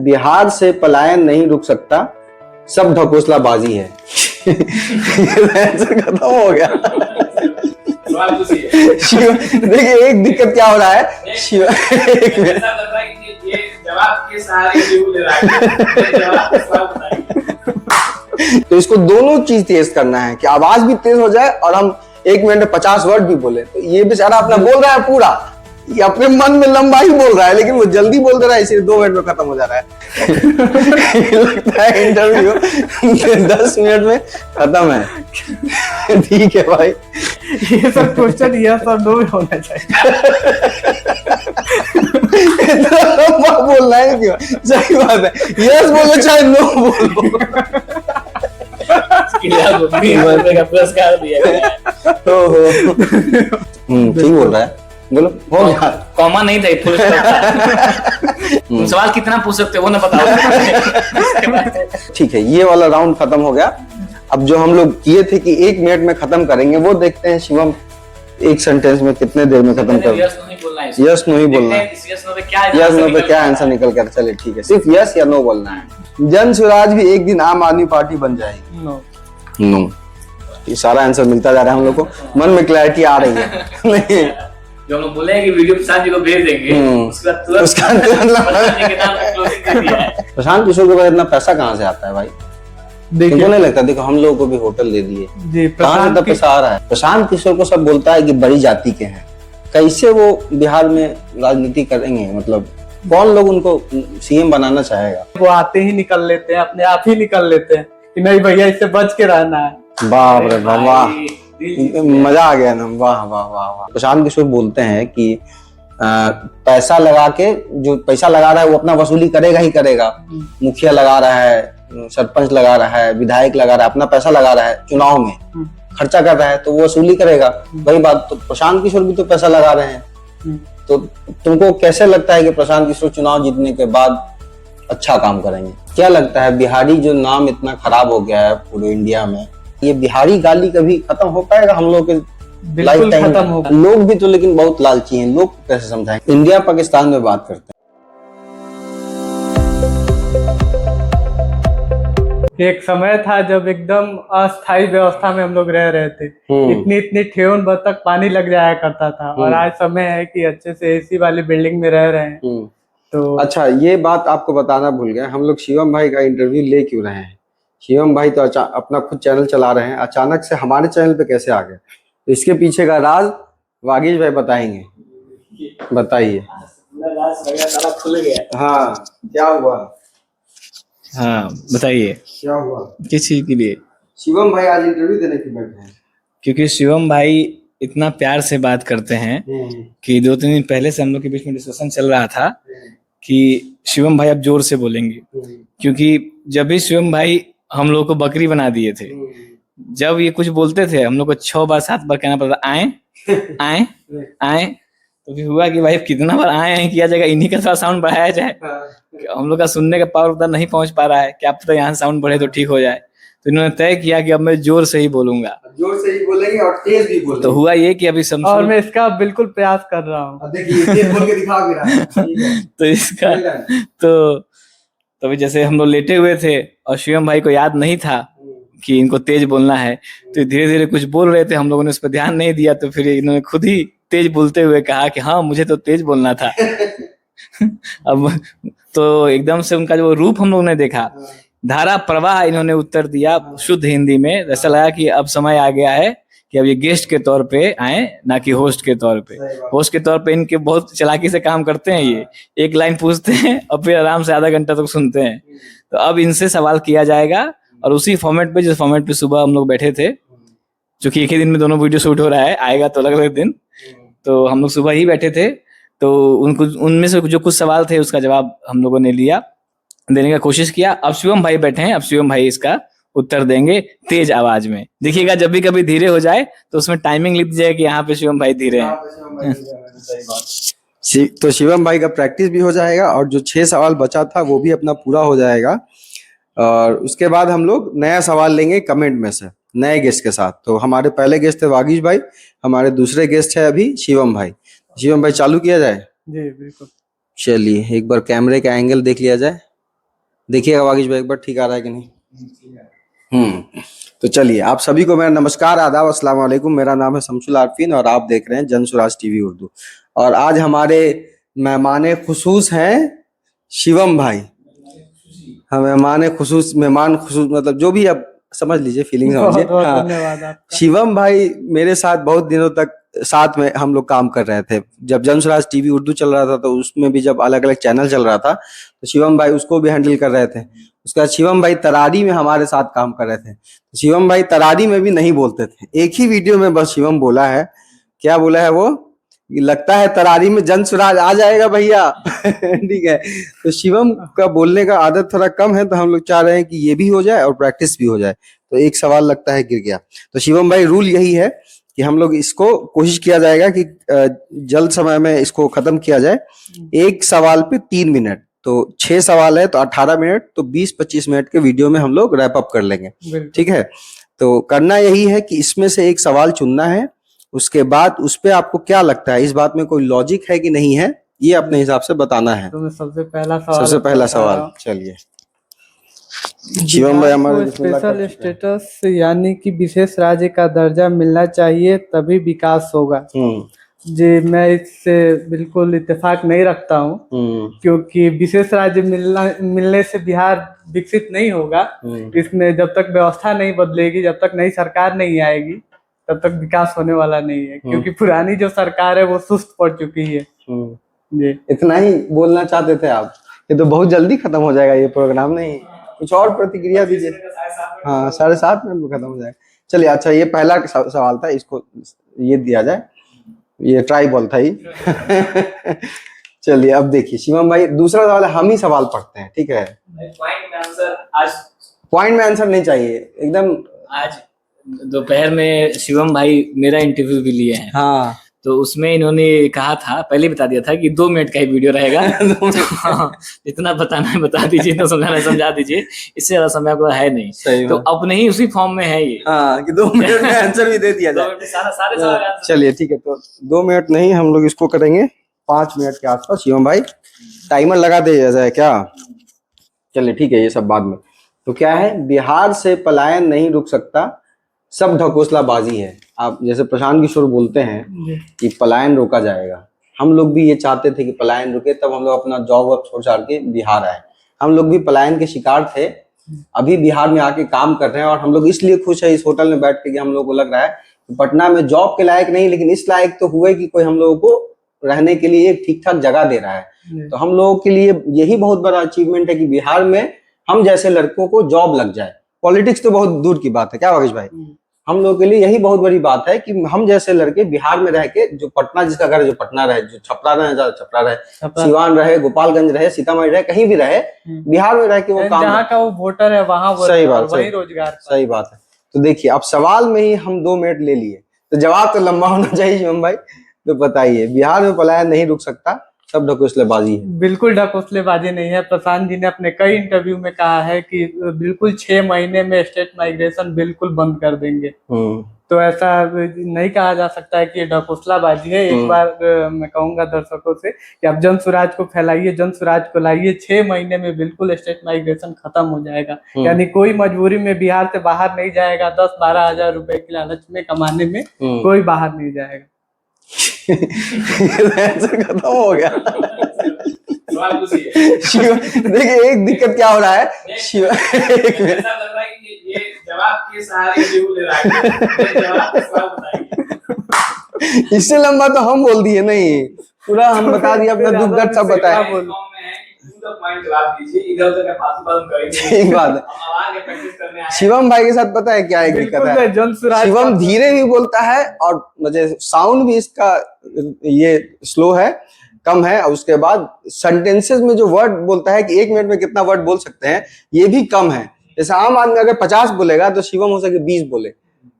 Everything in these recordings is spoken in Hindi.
बिहार से पलायन नहीं रुक सकता, सब ढकोसलाबाजी है। खत्म हो गया। देखिए एक दिक्कत क्या हो रहा है, तो इसको दोनों चीज तेज करना है कि आवाज भी तेज हो जाए और हम 1 मिनट में 50 वर्ड भी बोले। तो ये बेचारा अपना बोल रहा है पूरा, ये अपने मन में लंबा ही बोल रहा है, लेकिन वो जल्दी बोल दे रहा है, इसलिए 2 मिनट में खत्म हो जा रहा है। लगता है इंटरव्यू 10 मिनट में खत्म है। ठीक है भाई, ये सब क्वेश्चन यस और नो होना चाहिए। इतना लंबा बोलना है क्यों? सही बात है, यस बोलो चाहे नो बोलो। पुरस्कार दिया गया। ठीक बोल रहा है, बोलो। हो गया, कॉमा नहीं था, फुल स्टॉप। सवाल कितना पूछ सकते हो वो ना बताओ। ठीक है, ये वाला राउंड खत्म हो गया। अब जो हम लोग किए थे कि 1 मिनट में खत्म करेंगे, वो देखते हैं शिवम एक सेंटेंस में कितने देर में खत्म कर। यस नो ही बोलना है, यस नो ही बोलना है। यस नो पे क्या आंसर निकल कर, चले ठीक है, सिर्फ यस या नो बोलना है। जन स्वराज भी एक दिन आम आदमी पार्टी बन जाएगी। नो। नो, ये सारा आंसर मिलता जा रहा है हम लोग को, मन में क्लैरिटी आ रही है। नहीं, जो हम लोग बोले हैं कि वीडियो प्रशांत जी को भेज देंगे, उसका तुरंत प्रशांत किशोर को इतना पैसा कहाँ से आता है भाई? तुमको नहीं लगता? देखो हम लोगों को भी होटल दे दिए, कहाँ से पैसा आ रहा है? प्रशांत किशोर को सब बोलता है कि बड़ी जाति के हैं, कैसे वो बिहार में राजनीति करेंगे? मतलब कौन लोग उनको सीएम बनाना चाहेगा? वो आते ही निकल लेते हैं, अपने आप ही निकल लेते हैं कि नहीं भैया इससे बच के रहना है। बाप रे वाह, मजा आ गया ना, वाह वाह वाह वाह। प्रशांत किशोर बोलते हैं कि पैसा लगा के, जो पैसा लगा रहा है वो अपना वसूली करेगा ही करेगा। मुखिया लगा रहा है, सरपंच लगा रहा है, विधायक लगा रहा है, अपना पैसा लगा रहा है, चुनाव में खर्चा कर रहा है, तो वो वसूली करेगा। वही बात, तो प्रशांत किशोर भी तो पैसा लगा रहे हैं। तो तुमको कैसे लगता है कि प्रशांत किशोर चुनाव जीतने के बाद अच्छा काम करेंगे? क्या लगता है, बिहारी जो नाम इतना खराब हो गया है पूरे इंडिया में, ये बिहारी गाली कभी खत्म हो पाएगा? हम लोग के बिल्कुल खत्म होगा। लोग भी तो लेकिन बहुत लालची हैं, लोग कैसे समझाएंगे? इंडिया पाकिस्तान में बात करते हैं। एक समय था जब एकदम अस्थायी व्यवस्था में हम लोग रह रहे थे, इतनी इतनी ठेवन भर तक पानी लग जाया करता था, और आज समय है कि अच्छे से एसी वाली बिल्डिंग में रह रहे हैं। तो अच्छा, ये बात आपको बताना भूल गया, हम लोग शिवम भाई का इंटरव्यू ले क्यों रहे हैं? शिवम भाई तो अपना खुद चैनल चला रहे हैं, अचानक से हमारे चैनल पे कैसे आ गए? तो इसके पीछे का राज वागीश भाई बताएंगे, बताइए। खुल गया। हाँ, क्या हुआ? हाँ बताइए, क्या हुआ? किस चीज के लिए? शिवम भाई आज इंटरव्यू देने क्यों बैठे हैं? क्योंकि शिवम भाई इतना प्यार से बात करते हैं कि 2-3 दिन पहले से हम लोग के बीच में डिस्कशन चल रहा था कि शिवम भाई अब जोर से बोलेंगे, क्योंकि जब भी शिवम भाई हम लोग को बकरी बना दिए थे, जब ये कुछ बोलते थे हम लोग को 6 बार 7 बार कहना पड़ता, आए आए आए। तो फिर हुआ कि भाई कितना बार आए किया जाएगा, इन्हीं का थोड़ा साउंड बढ़ाया जाए। हम लोग का सुनने का पावर उतना नहीं पहुंच पा रहा है, क्या पता यहाँ साउंड बढ़े तो ठीक हो जाए। तो इन्होंने तय किया कि अब मैं जोर से ही बोलूंगा, जोर से ही बोलेंगे और तेज भी बोलेंगे। तो हुआ ये कि अभी और मैं इसका बिल्कुल प्रयास कर रहा हूँ। देखिए तेज बोल के दिखा भी रहा है। तो इसका तो अभी जैसे हम लोग लेटे हुए थे और शिवम भाई को याद नहीं था कि इनको तेज बोलना है, तो धीरे धीरे कुछ बोल रहे थे, हम लोगों ने उस पर ध्यान नहीं दिया, तो फिर इन्होंने खुद ही तेज बोलते हुए कहा कि हाँ मुझे तो तेज बोलना था। अब तो एकदम से उनका जो रूप हम लोगों ने देखा, धारा प्रवाह इन्होंने उत्तर दिया शुद्ध हिंदी में। ऐसा लगा कि अब समय आ गया है कि अब ये गेस्ट के तौर पे आए, ना कि होस्ट के तौर पे। होस्ट के तौर पे इनके बहुत चालाकी से काम करते हैं, ये एक लाइन पूछते हैं और फिर आराम से आधा घंटा तक सुनते हैं। तो अब इनसे सवाल किया जाएगा, और उसी फॉर्मेट पे, जिस फॉर्मेट पे सुबह हम लोग बैठे थे, जो कि एक ही दिन में दोनों वीडियो शूट हो रहा है, आएगा तो अलग अलग दिन, तो हम लोग सुबह ही बैठे थे। तो उनको उनमें से जो कुछ सवाल थे उसका जवाब हम लोगों ने लिया, देने का कोशिश किया। अब शिवम भाई बैठे हैं, अब शिवम भाई इसका उत्तर देंगे तेज आवाज में। देखिएगा जब भी कभी धीरे हो जाए तो उसमें टाइमिंग लिख दीजिएगा कि यहाँ पे शिवम भाई धीरे हैं। तो शिवम भाई का प्रैक्टिस भी हो जाएगा, और जो 6 सवाल बचा था वो भी अपना पूरा हो जाएगा, और उसके बाद हम लोग नया सवाल लेंगे कमेंट में से नए गेस्ट के साथ। तो हमारे पहले गेस्ट थे वागीश भाई, हमारे दूसरे गेस्ट है अभी शिवम भाई। शिवम भाई चालू किया जाए? जी बिल्कुल। चलिए एक बार कैमरे का एंगल देख लिया जाए। देखिएगा वागिश भाई एक बार ठीक आ रहा है कि नहीं। तो चलिए, आप सभी को मेरा नमस्कार, आदाब, अस्सलाम वालेकुम। मेरा नाम है शमसुल आरफीन और आप देख रहे हैं जनसुराज टीवी उर्दू। और आज हमारे मेहमान खुसूस हैं शिवम भाई। हाँ, मेहमान खुसूस मतलब जो भी आप समझ लीजिए, फीलिंग समझिए। बहुत हाँ, धन्यवाद आपका। शिवम भाई मेरे साथ बहुत दिनों तक साथ में हम लोग काम कर रहे थे। जब जनसुराज टीवी उर्दू चल रहा था तो उसमें भी जब अलग अलग चैनल चल रहा था तो शिवम भाई उसको भी हैंडल कर रहे थे। उसके बाद शिवम भाई तरारी में हमारे साथ काम कर रहे थे। तो शिवम भाई तरारी में भी नहीं बोलते थे। एक ही वीडियो में बस शिवम बोला है, क्या बोला है वो, लगता है तरारी में जनसुराज आ जाएगा भैया। ठीक है, तो शिवम का बोलने का आदत थोड़ा कम है, तो हम लोग चाह रहे हैं कि ये भी हो जाए और प्रैक्टिस भी हो जाए। तो एक सवाल लगता है गिर गया। तो शिवम भाई रूल यही है कि हम लोग इसको कोशिश किया जाएगा कि जल्द समय में इसको खत्म किया जाए। एक सवाल पे 3 मिनट, तो 6 सवाल है तो 18 मिनट, तो 20-25 मिनट के वीडियो में हम लोग रैप अप कर लेंगे। ठीक है, तो करना यही है कि इसमें से एक सवाल चुनना है। उसके बाद उस पे आपको क्या लगता है, इस बात में कोई लॉजिक है कि नहीं है, ये अपने हिसाब से बताना है। तो मैं सबसे पहला सवाल चलिए शिवम भाई हमारे स्पेशल स्टेटस यानी कि विशेष राज्य का दर्जा मिलना चाहिए तभी विकास होगा। जी, मैं इससे बिल्कुल इत्तेफाक नहीं रखता हूँ, क्योंकि विशेष राज्य मिलने से बिहार विकसित नहीं होगा। इसमें जब तक व्यवस्था नहीं बदलेगी, जब तक नई सरकार नहीं आएगी, तब तक विकास होने वाला नहीं है, क्योंकि पुरानी जो सरकार है वो सुस्त पड़ चुकी है। जी, इतना ही बोलना चाहते थे आप? ये तो बहुत जल्दी खत्म हो जाएगा ये प्रोग्राम, नहीं कुछ और प्रतिक्रिया दीजिए। हाँ, 7:30 मिनट में खत्म हो जाएगा। चलिए, अच्छा ये पहला सवाल था, इसको ये दिया जाए, ये ट्राई बॉल था ही। चलिए अब देखिए शिवम भाई, दूसरा सवाल है, हम ही सवाल पढ़ते हैं, ठीक है? पॉइंट में आंसर नहीं चाहिए एकदम। आज दोपहर में शिवम भाई मेरा इंटरव्यू भी लिए हैं। हाँ, तो उसमें इन्होंने कहा था, पहले बता दिया था कि 2 मिनट का ही वीडियो रहेगा। हाँ, इतना बताना है बता दीजिए, इतना समझाना है समझा दीजिए, इससे ज्यादा समय को है नहीं। सही तो अपने ही उसी फॉर्म में है ये। हाँ, कि 2 मिनट में आंसर भी दे दिया जाए। सारे सवाल। चलिए ठीक है, तो 2 मिनट नहीं, हम लोग इसको करेंगे 5 मिनट के आसपास। शिवम भाई टाइमर लगा दिया जाए क्या? चलिए ठीक है, ये सब बाद में। तो क्या है, बिहार से पलायन नहीं रुक सकता, सब ढकोसलाबाजी है। आप जैसे प्रशांत किशोर बोलते हैं कि पलायन रोका जाएगा, हम लोग भी ये चाहते थे कि पलायन रुके, तब हम लोग अपना जॉब वॉब छोड़ छाड़ के बिहार आए। हम लोग भी पलायन के शिकार थे, अभी बिहार में आके काम कर रहे हैं। और हम लोग इसलिए खुश है इस होटल में बैठ के कि हम लोग को लग रहा है कि पटना में जॉब के लायक नहीं, लेकिन इस लायक तो हुए कि कोई हम लोगों को रहने के लिए एक ठीक ठाक जगह दे रहा है। तो हम लोगों के लिए यही बहुत बड़ा अचीवमेंट है कि बिहार में हम जैसे लड़कों को जॉब लग जाए। पॉलिटिक्स तो बहुत दूर की बात है, क्या वागिश भाई? हम लोग के लिए यही बहुत बड़ी बात है कि हम जैसे लड़के बिहार में रह के, जो पटना जिसका घर है जो पटना रहे, जो छपरा रहे छपरा रहे, सिवान रहे, गोपालगंज रहे, सीतामढ़ी रहे, कहीं भी रहे, बिहार में रह के वो काम, जहाँ का वो वोटर है वहाँ सही बात, वही रोजगार। सही बात है। तो देखिए, अब सवाल में ही हम 2 मिनट ले लिए, तो जवाब तो लंबा होना चाहिए शिवम भाई। तो बताइए, बिहार में पलायन नहीं रुक सकता, सब ढकोसलेबाजी है। बिल्कुल ढकोसलेबाजी नहीं है। प्रशांत जी ने अपने कई इंटरव्यू में कहा है कि बिल्कुल 6 महीने में स्टेट माइग्रेशन बिल्कुल बंद कर देंगे। तो ऐसा नहीं कहा जा सकता है कि ये ढकोसलाबाजी है। एक बार मैं कहूंगा दर्शकों से कि आप जनसुराज को फैलाइए, जनसुराज को लाइए, 6 महीने में बिल्कुल स्टेट माइग्रेशन खत्म हो जाएगा। यानी कोई मजबूरी में बिहार से बाहर नहीं जाएगा। 10-12 हजार रुपए की लालच में कमाने में कोई बाहर नहीं जाएगा। खत्म हो गया। देखिए, एक दिक्कत क्या हो रहा है, इससे लंबा तो हम बोल दिए, नहीं पूरा हम बता दिया, अपना दुख दर्द सब बताया। ठीक बात है। शिवम भाई के साथ पता है क्या एक दिक्कत है, शिवम धीरे भी बोलता है और मुझे साउंड भी इसका ये स्लो है, कम है। और उसके बाद सेंटेंसेस में जो वर्ड बोलता है कि 1 मिनट में कितना वर्ड बोल सकते हैं, ये भी कम है। जैसे आम आदमी अगर 50 बोलेगा तो शिवम हो सके 20 बोले,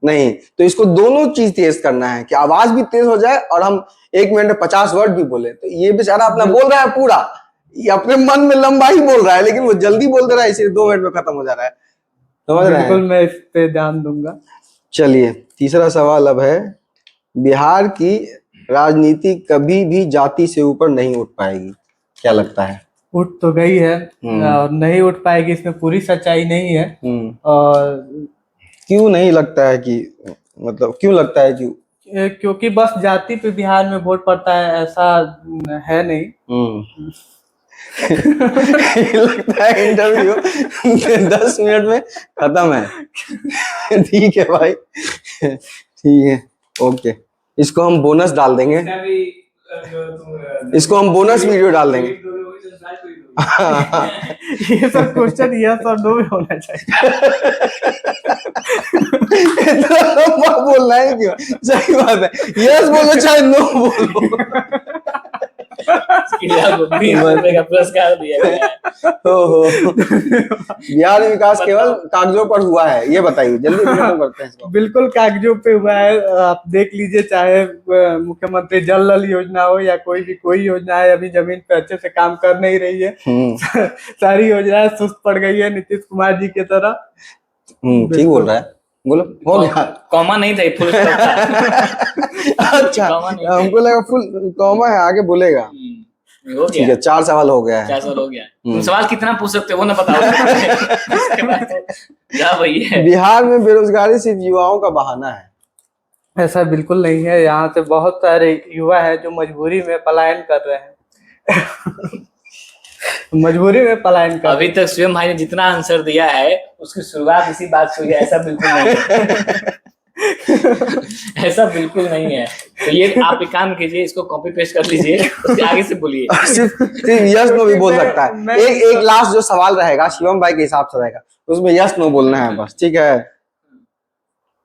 नहीं। तो इसको दोनों चीज तेज करना है कि आवाज भी तेज हो जाए और हम 1 मिनट में 50 वर्ड भी बोले। तो ये बेचारा अपना बोल रहा है पूरा, ये अपने मन में लंबा ही बोल रहा है, लेकिन वो जल्दी बोल दे रहा है, इसलिए 2 मिनट में खत्म हो जा रहा है। समझ रहे हैं? बिल्कुल, मैं इस पे ध्यान दूंगा। चलिए, तीसरा सवाल अब है, बिहार की राजनीति कभी भी जाति से ऊपर नहीं उठ पाएगी, क्या लगता है? उठ तो गई है और नहीं उठ पाएगी, इसमें पूरी सच्चाई नहीं है। और क्यों नहीं लगता है कि, मतलब क्यों लगता है कि, क्योंकि बस जाति पे बिहार में वोट पड़ता है ऐसा है नहीं। लगता है इंटरव्यू 10 मिनट में खत्म है। ठीक है भाई, ठीक है, ओके। इसको हम बोनस डाल देंगे, इसको हम बोनस वीडियो डाल देंगे। ये सब क्वेश्चन यस और नो में होना चाहिए। इतना लंबा बोलना है क्यों? सही बात है, यस बोलो चाहे नो बोलो। का पुरस्कार दिया गया है। बिहार में विकास केवल कागजों पर हुआ है, ये बताइए जल्दी खत्म करते हैं इसको। बिल्कुल कागजों पे हुआ है, आप देख लीजिए, चाहे मुख्यमंत्री जल नल योजना हो या कोई योजना है, अभी जमीन पे अच्छे से काम कर नहीं रही है। सारी योजनाएं सुस्त पड़ गई है नीतीश कुमार जी की तरह। ठीक बोल रहा है, बोलो। हो गया, कॉमा नहीं था, फुल स्टॉप था। अच्छा, हमको लगा फुल कॉमा है, आगे बोलेगा। हो ठीक है, 4 सवाल हो गया है। 4 सवाल हो गया। तुम सवाल कितना पूछ सकते हो वो ना बताओ। क्या भाई है? बिहार में बेरोजगारी सिर्फ युवाओं का बहाना है। ऐसा बिल्कुल नहीं है, यहाँ से बहुत सारे युवा है जो मजबूरी में पलायन कर रहे हैं। मजबूरी में पलायन कर। अभी तक स्वयं भाई ने जितना आंसर दिया है उसकी शुरुआत इसी बात से हुई है, ऐसा बिल्कुल नहीं है। ऐसा बिल्कुल नहीं है। तो ये आप एक काम कीजिए, इसको कॉपी पेस्ट कर लीजिए, उसके आगे से बोलिए। सिर्फ यस नो भी बोल सकता है। एक लास्ट जो सवाल रहेगा शिवम भाई के हिसाब से रहेगा, उसमें यस नो बोलना है बस, ठीक है।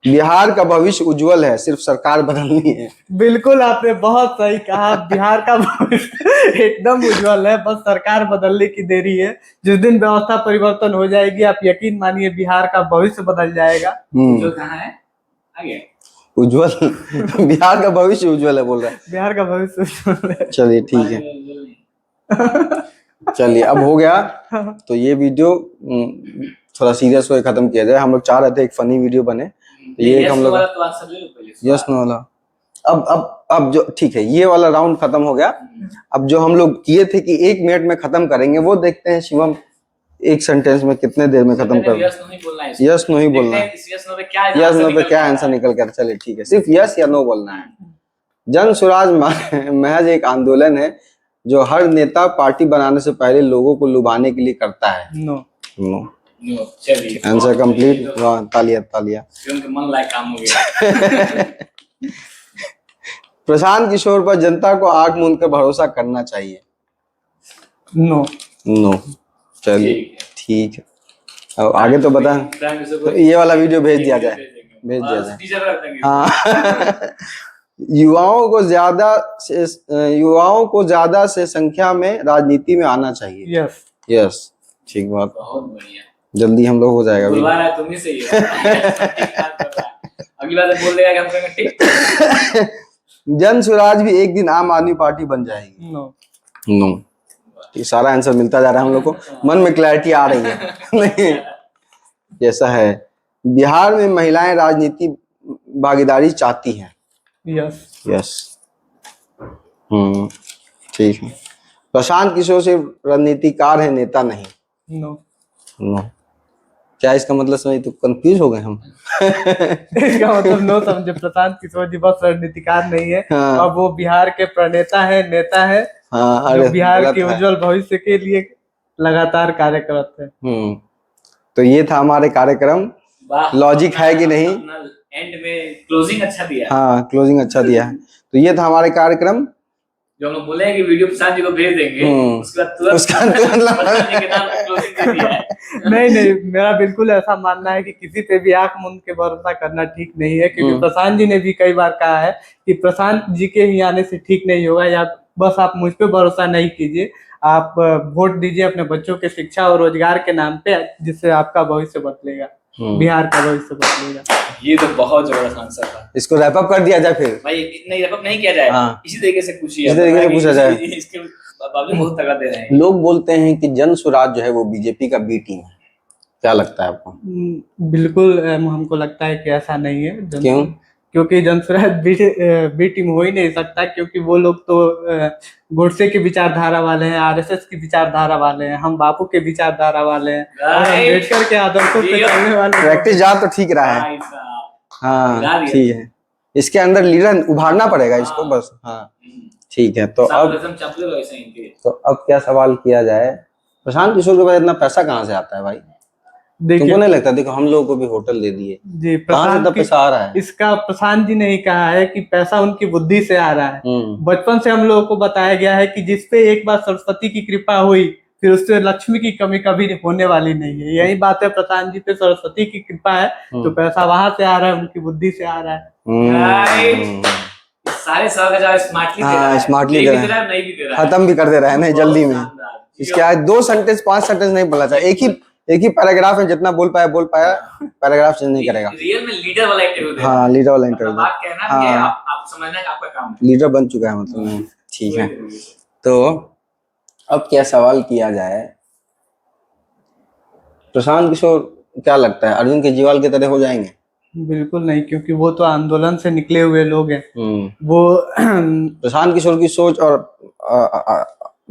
बिहार का भविष्य उज्जवल है, सिर्फ सरकार बदलनी है। बिल्कुल, आपने बहुत सही कहा, बिहार का भविष्य एकदम उज्जवल है, बस सरकार बदलने की देरी है। जिस दिन व्यवस्था परिवर्तन हो जाएगी, आप यकीन मानिए बिहार का भविष्य बदल जाएगा। जो कहाँ है आगे उज्जवल, बिहार का भविष्य उज्जवल है बोल रहा है। बिहार का भविष्य उज्जवल है। चलिए ठीक है, चलिए अब हो गया। तो ये वीडियो थोड़ा सीरियस होकर खत्म किया जाए। हम लोग चाह रहे थे एक फनी वीडियो बने, तो ये हम लोग यस नो वाला। अब जो ठीक है, ये वाला राउंड खत्म हो गया। अब जो हम लोग किए थे कि 1 मिनट में खत्म करेंगे, वो देखते हैं शिवम एक सेंटेंस में कितने देर में खत्म कर। यस नो ही बोलना है, यस नो ही बोलना है। यस नो पे क्या आंसर निकल कर, चलिए ठीक है, सिर्फ यस या नो बोलना है। जन स्वराज महज एक आंदोलन है जो हर नेता पार्टी बनाने से पहले लोगों को लुभाने के लिए करता है। No no. चलिए आंसर कंप्लीट। तालियां। मन लायक काम हो गया। प्रशांत किशोर पर जनता को आंख मूंद कर भरोसा करना चाहिए। नो। चलिए ठीक है, अब आगे तो बता। तो ये वाला वीडियो भेज दिया जाए। हाँ। युवाओं को ज्यादा से संख्या में राजनीति में आना चाहिए। यस ठीक बात, बहुत बढ़िया। जल्दी हम लोग हो जाएगा। बुलवा रहा है, तुम ही सही है। अगली बार बोल देगा कि हम कहेंगे ठीक। जन स्वराज भी एक दिन आम आदमी पार्टी बन जाएगी। नो। ये सारा आंसर मिलता जा रहा है हम लोग को, मन में क्लैरिटी आ रही है। नहीं, ऐसा है। बिहार में महिलाएं राजनीति भागीदारी चाहती हैं। यस। ठीक है। प्रशांत किशोर सिर्फ रणनीतिकार है, नेता नहीं। नो। क्या इसका मतलब समझ, तो कंफ्यूज हो गए हम। इसका मतलब नो समझे, प्रशांत किशोर जी बस रणनीतिकार नहीं है। हाँ। अब वो बिहार के प्रणेता है, नेता है। हाँ, जो बिहार के उज्जवल भविष्य के लिए लगातार कार्य करते हैं। तो ये था हमारे कार्यक्रम। लॉजिक है कि नहीं? एंड में क्लोजिंग अच्छा दिया। हाँ, क्लोजिंग अच्छा दिया है। तो ये था हमारे कार्यक्रम, जो हम लोग बोले कि वीडियो प्रशांत जी को भेज देंगे, उसके बाद क्लोजिंग दे दिया है। नहीं, मेरा बिल्कुल ऐसा मानना है कि किसी पे भी आंख मूंद के भरोसा करना ठीक नहीं है, क्योंकि प्रशांत जी ने भी कई बार कहा है कि प्रशांत जी के ही आने से ठीक नहीं होगा, या बस आप मुझ पे भरोसा नहीं कीजिए, आप वोट दीजिए अपने बच्चों के शिक्षा और रोजगार के नाम पे, जिससे आपका भविष्य बदलेगा, बिहार का भविष्य बदलेगा। ये तो बहुत जबरदस्त आंसर था। इसको रैप अप कर दिया जाए फिर। भाई नहीं, रैप अप नहीं किया जाए। हाँ। इसी तरीके से पूछिए, इसी तरीके से पूछा जाए। इसके बावजूद बहुत तगड़ा दे रहे हैं। लोग बोलते हैं कि जन स्वराज जो है वो बीजेपी का बी टीम है, क्या लगता है आपको? बिल्कुल हमको लगता है कि ऐसा नहीं है। क्यों? क्योंकि जनसुराज बी टीम हो ही नहीं सकता, क्योंकि वो लोग तो गोडसे की विचारधारा वाले हैं, आरएसएस की विचारधारा वाले हैं, हम बापू के विचारधारा वाले हैं और अम्बेडकर के आदर्शों पे चलने वाले। प्रैक्टिस जा तो ठीक रहा है, हाँ ठीक है, इसके अंदर लीडर उभारना पड़ेगा इसको बस। हाँ ठीक है, तो अब क्या सवाल किया जाए, प्रशांत किशोर के पास इतना पैसा कहाँ से आता है भाई? तुमको नहीं लगता? देखो हम लोगों को भी होटल दे दिए जी, कहाँ से इतना पैसा आ रहा है? इसका प्रशांत जी ने ही कहा है कि पैसा उनकी बुद्धि से आ रहा है। बचपन से हम लोगों को बताया गया है कि जिसपे एक बार सरस्वती की कृपा हुई फिर उससे लक्ष्मी की कमी कभी होने वाली नहीं है। यही बात है, प्रशांत जी पे सरस्वती की कृपा है तो पैसा वहां से आ रहा है, उनकी बुद्धि से आ रहा है। सारे सवाल स्मार्टली खत्म भी कर दे रहे हैं नहीं जल्दी में। इसके आज 2 सेंटेंस 5 सेंटेंस नहीं बोलना चाहिए, एक ही पैराग्राफ में जितना बोल पाया पैराग्राफ चेंज नहीं करेगा। रियल में लीडर वाला इंटरव्यू हाँ लीडर वाला इंटरव्यू, बात कहना कि आप समझना कि आपका काम है, लीडर बन चुका है मतलब। ठीक है, तो अब क्या सवाल किया जाए, प्रशांत किशोर क्या लगता है अरविंद केजरीवाल की तरह हो जाएंगे? बिल्कुल नहीं, क्योंकि वो तो आंदोलन से निकले हुए लोग हैं। वो प्रशांत किशोर की सोच और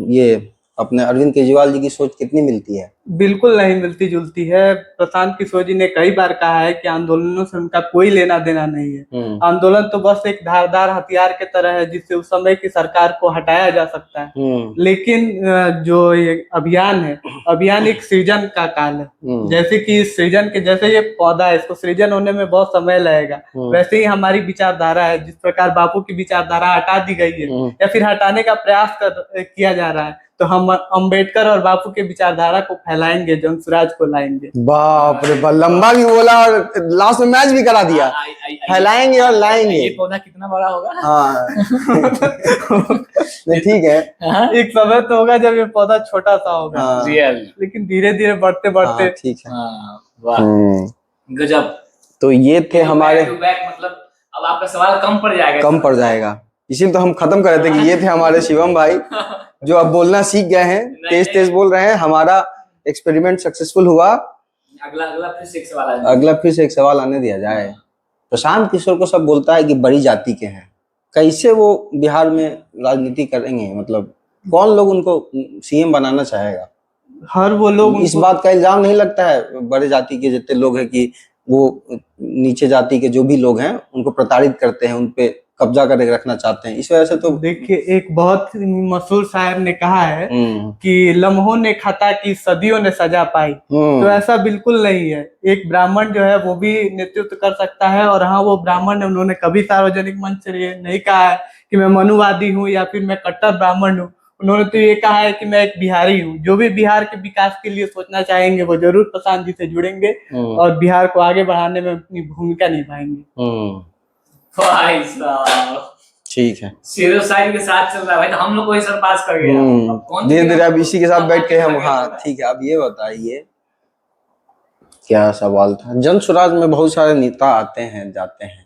ये अपने अरविंद केजरीवाल जी की सोच कितनी मिलती है? बिल्कुल नहीं मिलती जुलती है। प्रशांत किशोर जी ने कई बार कहा है कि आंदोलनों से उनका कोई लेना देना नहीं है। आंदोलन तो बस एक धारदार हथियार के तरह है जिससे उस समय की सरकार को हटाया जा सकता है। लेकिन जो ये अभियान है, अभियान एक सृजन का काल है। जैसे कि सृजन के जैसे ये पौधा है, इसको सृजन होने में बहुत समय लगेगा, वैसे ही हमारी विचारधारा है। जिस प्रकार बापू की विचारधारा हटा दी गई है या फिर हटाने का प्रयास किया जा रहा है, तो हम अंबेडकर और बापू के विचारधारा को फैलाएंगे, जनसुराज को लाएंगे। बाप रे, लंबा भी बोला और लास्ट में मैच भी करा दिया। फैलाएंगे और लाएंगे। ये पौधा कितना बड़ा होगा? हाँ नहीं ठीक है, एक समय तो होगा जब ये पौधा छोटा सा होगा, लेकिन धीरे धीरे बढ़ते बढ़ते ठीक है। वाह गजब। तो ये थे हमारे, मतलब अब आपका सवाल कम पड़ जाएगा, इसीलिए तो हम खत्म कर रहे थे कि ये थे हमारे शिवम भाई जो अब बोलना सीख गए हैं, तेज बोल रहे हैं। हमारा एक्सपेरिमेंट सक्सेसफुल हुआ। अगला फिर से एक सवाल आने दिया जाए। प्रशांत किशोर को सब बोलता है कि बड़ी जाति के हैं, कैसे वो बिहार में राजनीति करेंगे? मतलब कौन लोग उनको सीएम बनाना चाहेगा? हर वो लोग, इस बात का इल्जाम नहीं लगता है बड़े जाति के जितने लोग हैं कि वो नीचे जाति के जो भी लोग हैं उनको प्रताड़ित करते हैं, उनपे कब्जा करके रखना चाहते हैं? इस वजह से तो देखिए, एक बहुत मशहूर शायर ने कहा है कि लम्हों ने खता की सदियों ने सजा पाई। तो ऐसा बिल्कुल नहीं है। एक ब्राह्मण जो है वो भी नेतृत्व कर सकता है। और हाँ, वो ब्राह्मण है, उन्होंने कभी सार्वजनिक मंच से ये नहीं कहा है कि मैं मनुवादी हूँ या फिर मैं कट्टर ब्राह्मण हूँ। उन्होंने तो ये कहा है कि मैं एक बिहारी हूँ। जो भी बिहार के विकास के लिए सोचना चाहेंगे वो जरूर प्रशांत जी से जुड़ेंगे और बिहार को आगे बढ़ाने में अपनी भूमिका निभाएंगे। ठीक है, शेरो शायरी के साथ चल रहा है भाई, तो हम लोग को ही सर पास कर गया। धीरे धीरे अब इसी के साथ बैठ के हम, हाँ ठीक है। अब ये बताइए क्या सवाल था, जनसुराज में बहुत सारे नेता आते हैं जाते हैं,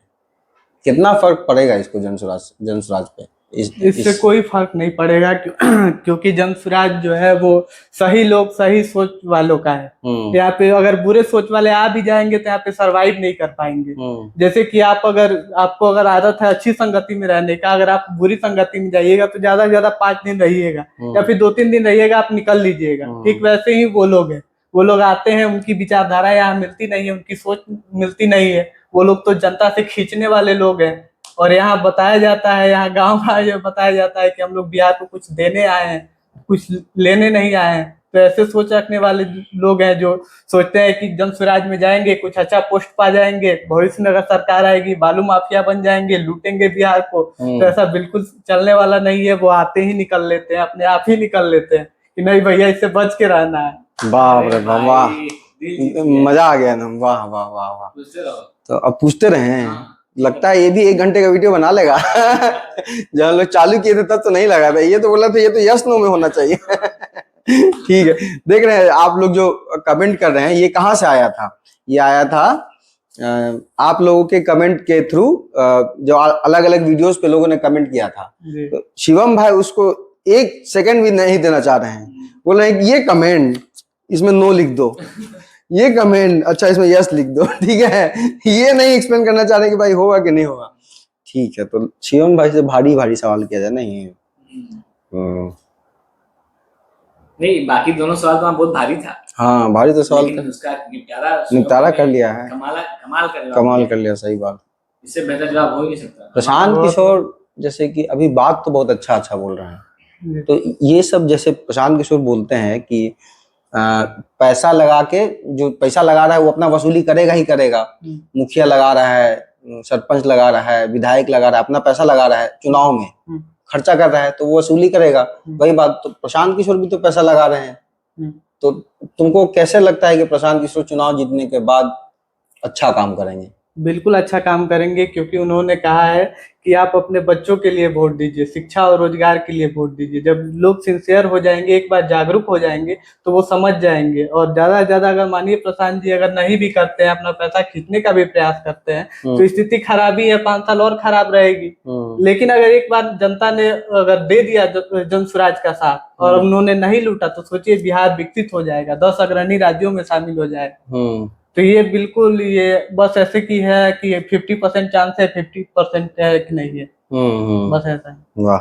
कितना फर्क पड़ेगा इसको जनसुराज पे? इससे कोई फर्क नहीं पड़ेगा क्योंकि जनसुराज जो है वो सही लोग सही सोच वालों का है। यहाँ पे अगर बुरे सोच वाले आ भी जाएंगे तो यहाँ पे सरवाइव नहीं कर पाएंगे। जैसे कि आपको अगर आदत है अच्छी संगति में रहने का, अगर आप बुरी संगति में जाइएगा तो ज्यादा से ज्यादा 5 दिन रहिएगा या फिर 2-3 दिन रहिएगा, आप निकल लीजिएगा। ठीक वैसे ही वो लोग हैं, वो लोग आते हैं, उनकी विचारधारा यहाँ मिलती नहीं है, उनकी सोच मिलती नहीं है। वो लोग तो जनता से खींचने वाले लोग हैं। और यहाँ बताया जाता है, यहाँ गांव में बताया जाता है कि हम लोग बिहार को कुछ देने आए हैं, कुछ लेने नहीं आए हैं। तो ऐसे सोच रखने वाले लोग हैं जो सोचते हैं कि जनसुराज में जाएंगे, कुछ अच्छा पोस्ट पा जाएंगे, भविष्य में अगर सरकार आएगी बालू माफिया बन जाएंगे, लूटेंगे बिहार को। तो ऐसा बिल्कुल चलने वाला नहीं है। वो आते ही निकल लेते हैं, अपने आप ही निकल लेते हैं कि नहीं भैया इससे बच के रहना है। बाप रे वाह, मजा आ गया ना, वाह वाह वाह वाह। तो अब पूछते रहे, लगता है ये भी 1 घंटे का वीडियो बना लेगा। जब हम लोग चालू किए थे तब तो नहीं लगा था, ये तो बोला था ये तो यस नो में होना चाहिए। ठीक है, देख रहे हैं आप लोग जो कमेंट कर रहे हैं, ये कहाँ से आया था? ये आया था आप लोगों के कमेंट के थ्रू, जो अलग अलग वीडियोस पे लोगों ने कमेंट किया था। तो शिवम भाई उसको 1 सेकंड भी नहीं देना चाह रहे हैं, बोल रहे हैं ये कमेंट इसमें नो लिख दो। ये कमेंट, अच्छा इसमें यस लिख दो, ठीक है। ये नहीं एक्सप्लेन करना चाह रहे कि भाई होगा कि नहीं होगा। ठीक है, तो शिवम भाई से भारी भारी सवाल किया जाए ना ये। नहीं, बाकी दोनों सवाल तो बहुत भारी था। हाँ भारी तो सवाल लेकिन था, उसका निपटारा कर लिया है, कमाल कर लिया, सही बात। इससे बेहतर जवाब हो ही नहीं सकता। प्रशांत किशोर जैसे कि अभी बात तो बहुत अच्छा बोल रहे हैं, तो ये सब जैसे प्रशांत किशोर बोलते हैं कि पैसा लगा के, जो पैसा लगा रहा है वो अपना वसूली करेगा ही करेगा। मुखिया लगा रहा है, सरपंच लगा रहा है, विधायक लगा रहा है, अपना पैसा लगा रहा है, चुनाव में खर्चा कर रहा है तो वो वसूली करेगा। वही बात, तो प्रशांत किशोर भी तो पैसा लगा रहे हैं। तो तुमको कैसे लगता है कि प्रशांत किशोर चुनाव जीतने के बाद अच्छा काम करेंगे? बिल्कुल अच्छा काम करेंगे, क्योंकि उन्होंने कहा है कि आप अपने बच्चों के लिए वोट दीजिए, शिक्षा और रोजगार के लिए वोट दीजिए। जब लोग सिंसियर हो जाएंगे, एक बार जागरूक हो जाएंगे, तो वो समझ जाएंगे। और ज्यादा से ज्यादा अगर मानिए प्रशांत जी अगर नहीं भी करते हैं, अपना पैसा खींचने का भी प्रयास करते हैं, तो स्थिति खराब ही है, 5 साल और खराब रहेगी। लेकिन अगर एक बार जनता ने अगर दे दिया जन स्वराज का साथ और उन्होंने नहीं लूटा, तो सोचिए बिहार विकसित हो जाएगा, 10 अग्रणी राज्यों में शामिल हो जाएगा। तो ये बिल्कुल, ये बस ऐसे की है कि 50% चांस है, 50% है कि नहीं है, बस ऐसा है। वाह,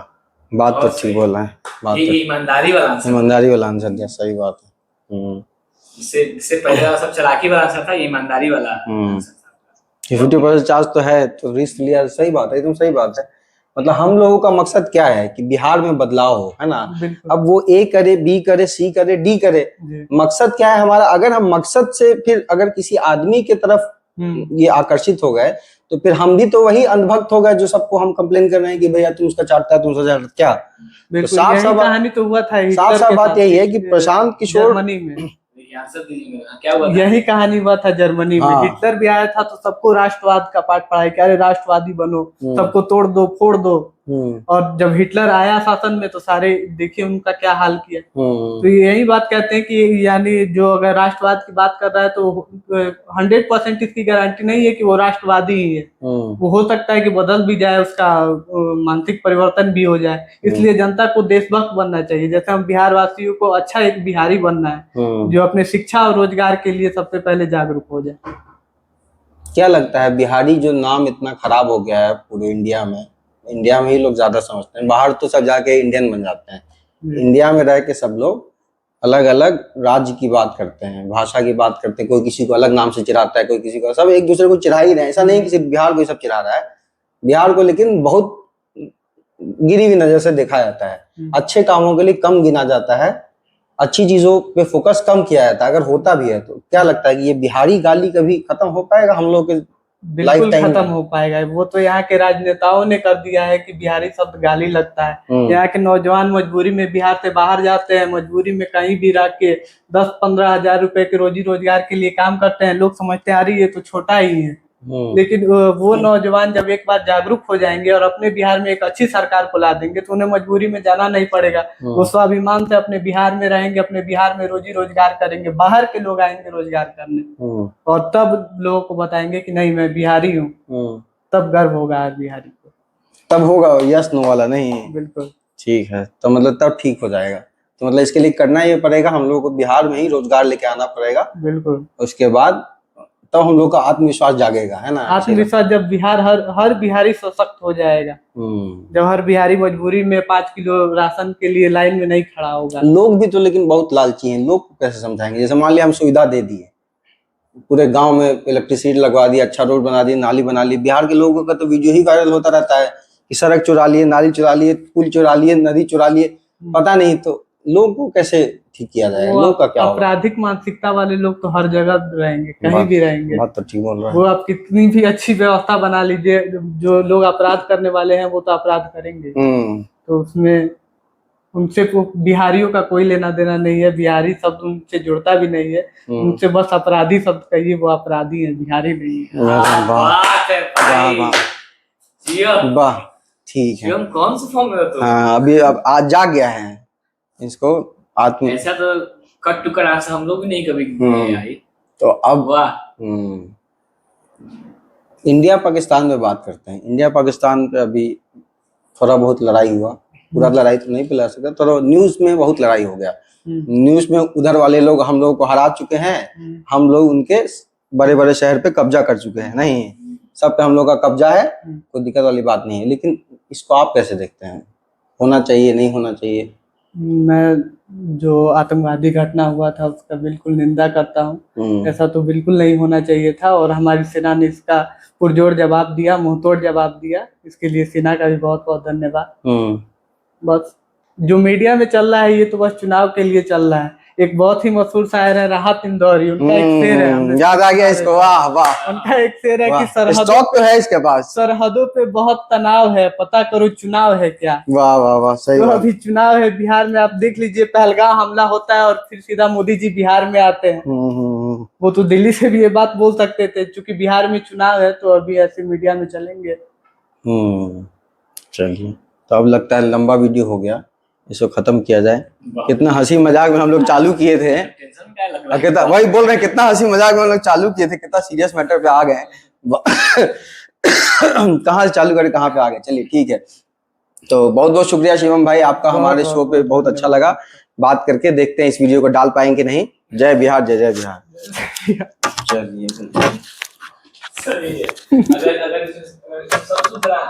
बात तो ठीक बोला है, बात तो ईमानदारी वाला आंसर दिया, सही बात है। इससे पहले वाला सब चालाकी वाला आंसर था, ये ईमानदारी वाला 50% चांस तो है, तो रिस्क लिया, सही बात है, एकदम सही बात है। मतलब हम लोगों का मकसद क्या है कि बिहार में बदलाव हो, है ना। अब वो ए करे, बी करे, सी करे, डी करे, मकसद क्या है हमारा। अगर हम मकसद से फिर अगर किसी आदमी के तरफ ये आकर्षित हो गए, तो फिर हम भी तो वही अंधभक्त हो गए जो सबको हम कंप्लेन कर रहे हैं कि भैया तू उसका चाटता है, तू उसका चाटता, क्या। तो साफ कहानी तो हुआ था, साफ बात यही है कि प्रशांत किशोर में क्या हुआ, यही कहानी हुआ था जर्मनी में। हिटलर भी आया था तो सबको राष्ट्रवाद का पाठ पढ़ाया कि अरे राष्ट्रवादी बनो, सबको तोड़ दो, फोड़ दो। और जब हिटलर आया शासन में तो सारे देखिए उनका क्या हाल किया। तो यही बात कहते हैं कि यानी जो अगर राष्ट्रवाद की बात कर रहा है तो 100% इसकी गारंटी नहीं है कि वो राष्ट्रवादी ही है। वो हो सकता है कि बदल भी जाए, उसका मानसिक परिवर्तन भी हो जाए। इसलिए जनता को देशभक्त बनना चाहिए। जैसे हम बिहार वासियों को अच्छा एक बिहारी बनना है जो अपने शिक्षा और रोजगार के लिए सबसे पहले जागरूक हो जाए। क्या लगता है, बिहारी जो नाम इतना खराब हो गया है पूरे इंडिया में ही लोग ज्यादा समझते हैं, बाहर तो सब जाके इंडियन बन जाते हैं। इंडिया में रह के सब लोग अलग अलग राज्य की बात करते हैं, भाषा की बात करते हैं, कोई किसी को अलग नाम से चिढ़ाता है, कोई किसी को, सब एक दूसरे को चिढ़ा ही रहे हैं। ऐसा नहीं कि सिर्फ बिहार को ही सब चिढ़ा रहा है, बिहार को लेकिन बहुत गिरी हुई नजर से देखा जाता है। अच्छे कामों के लिए कम गिना जाता है, अच्छी चीजों पे फोकस कम किया जाता है। अगर होता भी है तो क्या लगता है कि ये बिहारी गाली कभी खत्म हो पाएगा हम लोग के? बिल्कुल खत्म हो पाएगा। वो तो यहाँ के राजनेताओं ने कर दिया है कि बिहारी शब्द गाली लगता है। यहाँ के नौजवान मजबूरी में बिहार से बाहर जाते हैं, मजबूरी में कहीं भी रह के 10-15 हजार रुपए के रोजी रोजगार के लिए काम करते हैं। लोग समझते हैं अरे ये तो छोटा ही है, लेकिन वो नौजवान जब एक बार जागरूक हो जाएंगे और अपने बिहार में एक अच्छी सरकार को ला देंगे तो उन्हें मजबूरी में जाना नहीं पड़ेगा। वो स्वाभिमान से अपने बिहार में रहेंगे, अपने बिहार में रोजी रोजगार करेंगे। बाहर के लोग आएंगे रोजगार करने और तब लोगों को बताएंगे कि नहीं मैं बिहारी हूँ, तब गर्व होगा हर बिहारी को। तब होगा, यस नो वाला नहीं। बिल्कुल ठीक है, तो मतलब तब ठीक हो जाएगा। तो मतलब इसके लिए करना ये पड़ेगा, हम लोग को बिहार में ही रोजगार लेके आना पड़ेगा। बिल्कुल, उसके बाद तब हम लोग का आत्मविश्वास जागेगा, है ना। आत्मविश्वास जब बिहार हर बिहारी सशक्त हो जाएगा, जब हर बिहारी मजबूरी में 5 किलो राशन के लिए लाइन में नहीं खड़ा होगा। लोग भी तो लेकिन बहुत लालची हैं, लोग कैसे समझाएंगे। जैसे मान लिया हम सुविधा दे दिए, पूरे गांव में इलेक्ट्रिसिटी लगवा दी, अच्छा रोड बना दी, नाली बना ली। बिहार के लोगों का तो वीडियो ही वायरल होता रहता है कि सड़क चुरा लिए, नाली चुरा लिए, पुल चुरा लिए, नदी चुरा लिए, पता नहीं। तो लोगों को कैसे ठीक किया जाएगा? लोग का क्या होगा? आपराधिक मानसिकता वाले लोग तो हर जगह रहेंगे, कहीं भी रहेंगे। बात तो ठीक बोल रहे हैं। वो आप कितनी भी अच्छी व्यवस्था बना लीजिए, जो लोग अपराध करने वाले हैं वो तो अपराध करेंगे। तो उसमें उनसे बिहारियों का कोई लेना देना नहीं है। बिहारी शब्द उनसे जुड़ता भी नहीं है, उनसे बस अपराधी शब्द कहिए, वो अपराधी है, बिहारी नहीं है। वाह, ठीक है। कौन सा फॉर्म में तो? हाँ, अभी अब आज जाग गया है इसको आत्म। ऐसा तो कट टू कट आंसर हम लोग भी नहीं कभी आई। तो अब इंडिया पाकिस्तान में बात करते हैं। इंडिया पाकिस्तान पे अभी थोड़ा बहुत लड़ाई हुआ, पूरा लड़ाई तो नहीं पिला सकता, तो न्यूज में बहुत लड़ाई हो गया। न्यूज में उधर वाले लोग हम लोग को हरा चुके हैं, हम लोग उनके बड़े बड़े शहर पे कब्जा कर चुके हैं। नहीं, सब पे हम लोग का कब्जा है, कोई दिक्कत वाली बात नहीं है। लेकिन इसको आप कैसे देखते हैं, होना चाहिए नहीं होना चाहिए? मैं जो आतंकवादी घटना हुआ था उसका बिल्कुल निंदा करता हूँ। ऐसा तो बिल्कुल नहीं होना चाहिए था, और हमारी सेना ने इसका पुरजोर जवाब दिया, मुंहतोड़ जवाब दिया। इसके लिए सेना का भी बहुत बहुत धन्यवाद। बस जो मीडिया में चल रहा है ये तो बस चुनाव के लिए चल रहा है। एक बहुत ही मशहूर शायर है राहत इंदौरी, उनका एक शेर है, याद आ गया इसको, वाह वाह। उनका एक शेर है कि स्टॉक तो है इसके पास, सरहदों पे बहुत तनाव है, पता करो चुनाव है क्या। वाह वाह वाह, सही तो बात। अभी चुनाव है बिहार में, आप देख लीजिए पहलगाम हमला होता है और फिर सीधा मोदी जी बिहार में आते हैं। वो तो दिल्ली से भी ये बात बोल सकते थे, क्योंकि बिहार में चुनाव है तो अभी ऐसे मीडिया में चलेंगे। चलिए, तो अब लगता है लंबा वीडियो हो गया, इसको खत्म किया जाए। कितना हंसी मजाक में हम लोग चालू किए थे, कितना वही बोल रहे हैं, कितना हंसी मजाक में हम लोग चालू किए थे, कितना सीरियस मैटर पे आ गए। कहाँ से चालू करें, कहाँ पे आ गए। चलिए ठीक है, तो बहुत बहुत शुक्रिया शिवम भाई आपका, हमारे शो पे बहुत अच्छा लगा बात करके। देखते हैं इस वीडियो को डाल पाएंगे नहीं। जय बिहार, जय जय बिहार। चलिए सही है। अगर सब सुधरा